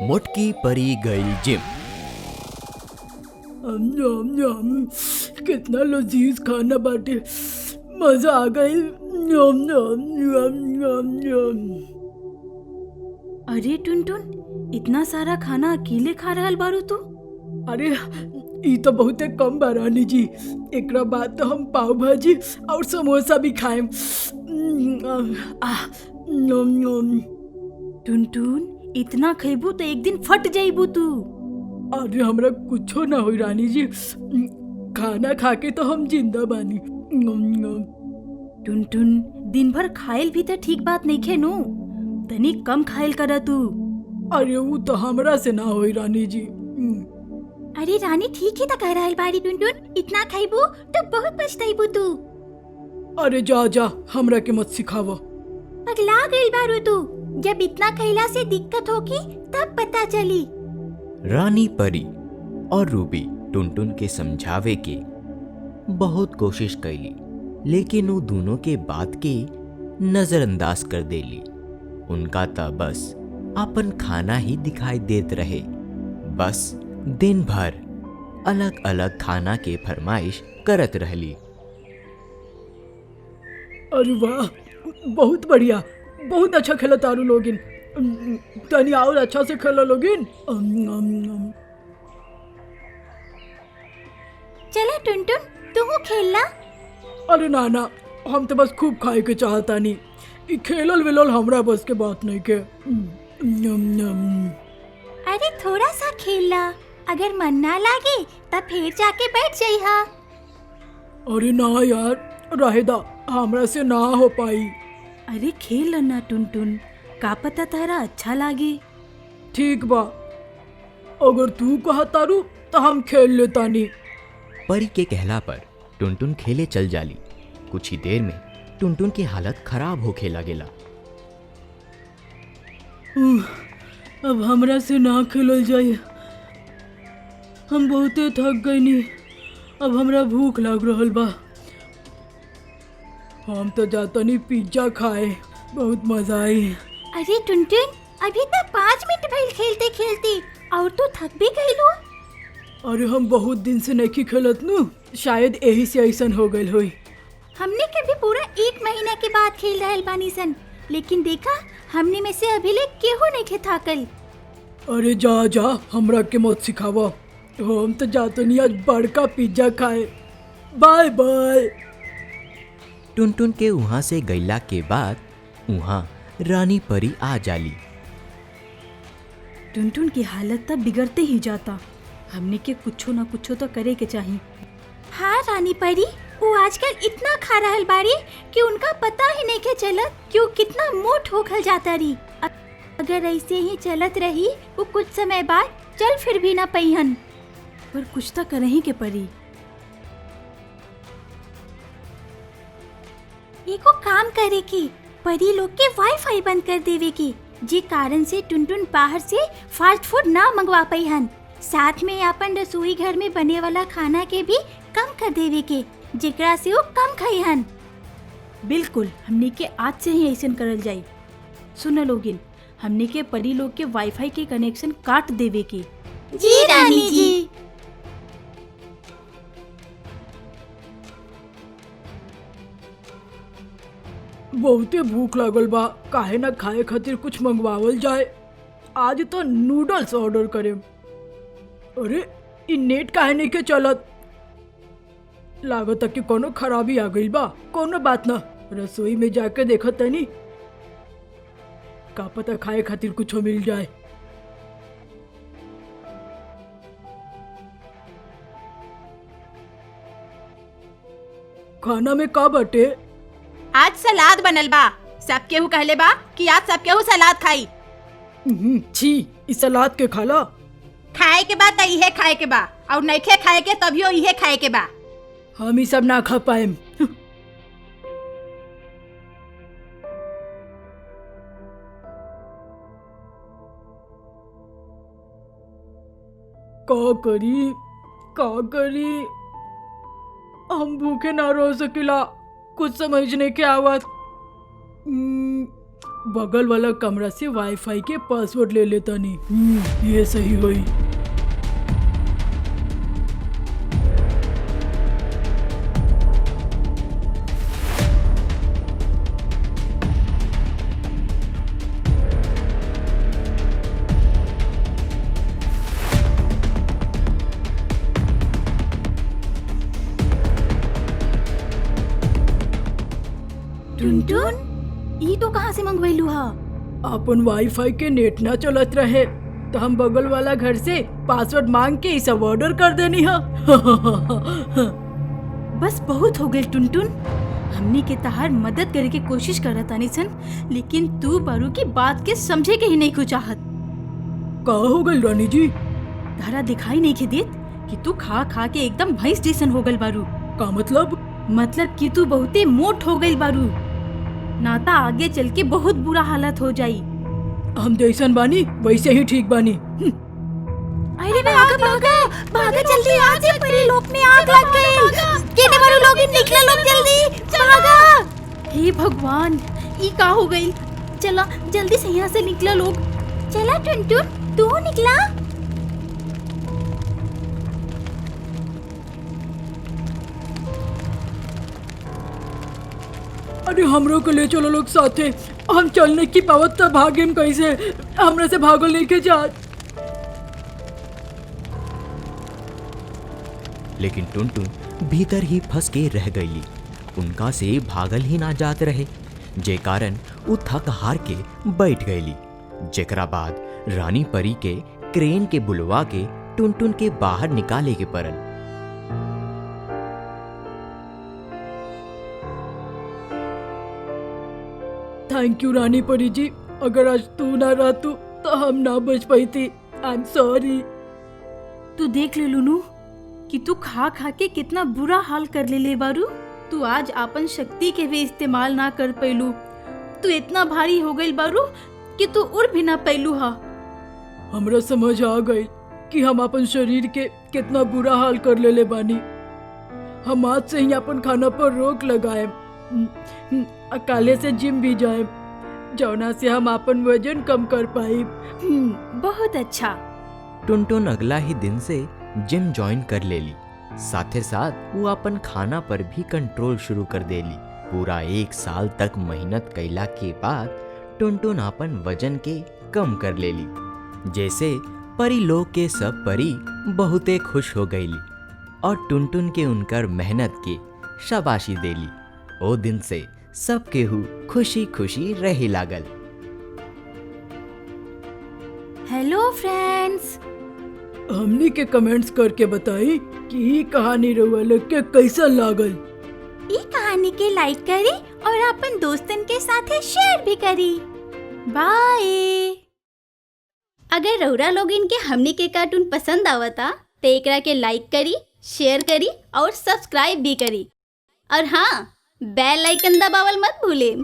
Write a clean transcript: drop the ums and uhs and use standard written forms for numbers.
मोटकी परी गई जिम। कितना लजीज खाना बाटे, मजा आ गई। अरे टुनटुन, इतना सारा खाना अकेले खा रहल बारू तू? अरे ई तो बहुते कम बा रानी जी, एकरा बाद तो हम पाव भाजी और समोसा भी खाएम। टुनटुन, इतना खइबू तो एक दिन फट जाइबू तू। अरे हमरा कुछो ना होई रानी जी, खाना खा के तो हम जिंदा बानी। टुनटुन, दिन भर खाइल भी तो ठीक बात नहीं खे नु, तनी कम खाइल कर तू। अरे वो तो हमरा से ना होई रानी जी। अरे रानी ठीक ही तो कह रहल बाड़ी टुनटुन, इतना खाइबू तो बहुत पछताइबू तू। अरे जा जा, हमरा के मत सिखावा। पगला गइल बारू तू, जब इतना खइला से दिक्कत होगी तब पता चली। रानी परी और रूबी टुनटुन के समझावे के बहुत कोशिश कैली, लेकिन वो दोनों के बात के नजरअंदाज कर देली। उनका ता बस अपन खाना ही दिखाई देत रहे। बस दिन भर अलग अलग खाना के फरमाइश करत रहली। अरे वाह, बहुत बढ़िया, बहुत अच्छा खेला तारू लोगिन। तनी और अच्छा से खेला लोगिन। चला टुनटुन, तू खेलना। अरे नाना, हम तो बस खूब खाए के चाहता नहीं, ई खेलल वेलल हमरा बस के बात नहीं के। अरे थोड़ा सा खेलना, अगर मन ना लागे तब फिर जाके बैठ जाइहा। अरे ना यार, रहेदा, हमरा से ना हो पाई। अरे खेल ना टुनटुन, का पता तारा अच्छा लागे। ठीक बा, अगर तू कहा तारू तो हम खेल लेता नहीं। परी के कहला पर टुनटुन खेले चल जाली। कुछ ही देर में टुनटुन की हालत खराब होके लगेला। अब हमरा से ना खेलल जाए, हम बहुते थक गईनी। अब हमरा भूख लग रहल बा, हम तो जाता नहीं पिज्जा खाए, बहुत मजा आई। अरे टुनटुन, अभी तक 5 मिनट भइल खेलते खेलते और तू थक भी गइलो। अरे हम बहुत दिन से नहीं खेलत नु, शायद यही से ऐसन हो गइल होई। हमने कभी पूरा 1 महीना के बाद खेल रहल बानी सन, लेकिन देखा हमने में से अभी ले केहू नहीं खे थाकल। अरे जा जा, हमरा के मत सिखावा, हम तो जाता नहीं आज बड़का पिज्जा खाए। By by. टुनटुन के वहां से गईला के बाद वहां रानी परी आ जाली। टुनटुन की हालत तब बिगड़ते ही जाता, हमने के कुछो ना कुछो तो करे के चाहिए। हाँ रानी परी, वो आजकल इतना खा रहल बाड़ी कि उनका पता ही नहीं के चलत कि वो कितना मोट होखल जाता रही। अगर ऐसे ही चलत रही वो कुछ समय बाद चल फिर भी ना पैहन। पर कुछ तो करही के परी। एको काम करे की, परी लोग के वाईफाई बंद कर देवे की, जे कारण से टुनटुन बाहर से फास्ट फूड ना मंगवा पैहन। साथ में अपन रसोई घर में बने वाला खाना के भी कम कर देवे के, जेकरा से वो कम खाइहन। बिल्कुल, हमने के आज से ही ऐसा करल जाई। सुन लोगिन, हमने के परी लोग के वाईफाई के कनेक्शन काट देवे के। जी रानी जी। बहुते भूख लागल बा, काहे ना खाए खातिर कुछ मंगवावल जाए। आज तो नूडल्स ऑर्डर करे। अरे इ नेट काहे नहीं के चलत, लागत कि कोनो खराबी आ गई बा। कोनो बात ना, रसोई में जाके देखत तनी, का पता खाए खातिर कुछ मिल जाए। खाना में का बटे? आज सलाद बनल बा। सब केहू कहले बा कि आज सब केहू सलाद खाई। छी, इस सलाद के खाला। खाए के बा त इहे खाए के बा, और नइखे खाए के तभियो इहे खाए के बा। हम ही सब ना खा पाएम। का करी हम भूखे ना रह सकिला, कुछ समझने के आवत। बगल वाला कमरा से वाईफाई के पासवर्ड ले लेता नहीं, ये सही हुई। टुनटुन ई तो कहाँ से मंगवाइलू हा? अपन वाईफाई के नेट ना चलत रहे तो हम बगल वाला घर से पासवर्ड मांग के ई सब ऑर्डर कर देनी है। बस बहुत हो गई टुनटुन, हमनी के तहार मदद करे के कोशिश करत तानी सन, लेकिन तू बारू की बात के समझे के ही नहीं कुछ चाहत। का हो गई रानी जी? तारा दिखाई नहीं के देत कि तू खा खा के एकदम भैंस जैसन हो गल बारू। का मतलब? मतलब कि तू बहुते मोट हो गई बारू, नाता आगे चल के बहुत बुरा हालत हो जाई। हम जैसन बानी वैसे ही ठीक बानी। अरे भागा भागा भागा जल्दी, आज ये परी लोक में आग लग गई। केने मारो लोग निकले, लोग जल्दी भागा। हे भगवान, ई का हो गई? चला जल्दी से यहाँ से निकला लोग। चला टुनटुन, तू निकला। अरे हमरो को ले चलो लोग साथे, हम चलने की पावत तब भागेम कैसे? हमरा से भागल नहीं के जात। लेकिन टुनटुन भीतर ही फंस के रह गई, उनका से भागल ही ना जात रहे, जे कारण उ थक हार के बैठ गईली। जेकरा बाद रानी परी के क्रेन के बुलवा के टुनटुन के बाहर निकाले के पड़ल। थैंक यू रानी परी जी, अगर आज तू ना रहतू तो हम ना बच पाती। I am sorry. तू देख ले लुनू कि तू खा खा के कितना बुरा हाल कर ले बारू। तू आज अपन शक्ति के भी इस्तेमाल ना कर पैलू। तू इतना भारी हो गई बारू कि तू उड़ भी ना पैलू हा। हमरा समझ आ गई कि हम अपन शरीर के कितना बुरा हाल कर ले बानी। हम आज से ही अपन खाना पर रोक लगाए, काले से जिम भी जाए, जौना से हम अपन वजन कम कर पाई। बहुत अच्छा। टुनटुन अगला ही दिन से जिम ज्वाइन कर लेली, साथे साथ वो अपन खाना पर भी कंट्रोल शुरू कर देली। पूरा 1 साल तक मेहनत कैला के बाद टुनटुन अपन वजन के कम कर लेली, जैसे परी लोग के सब परी बहुते खुश हो गईली और टुनटुन के उनकर मेहनत के शाबाशी देली। ओ दिन से सब केहू खुशी खुशी रहे लागल। हेलो फ्रेंड्स, हमनी के कमेंट्स करके बताई कि ये कहानी रउआ लोग के कैसा लागल। ई कहानी के लाइक करी और अपन दोस्तन के साथ शेयर भी करी। बाय। अगर रउरा लोग इनके हमनी के कार्टून पसंद आवता तो एकरा के लाइक करी, शेयर करी और सब्सक्राइब भी करी। और हाँ, बेल आइकन दबावल मत भूलें।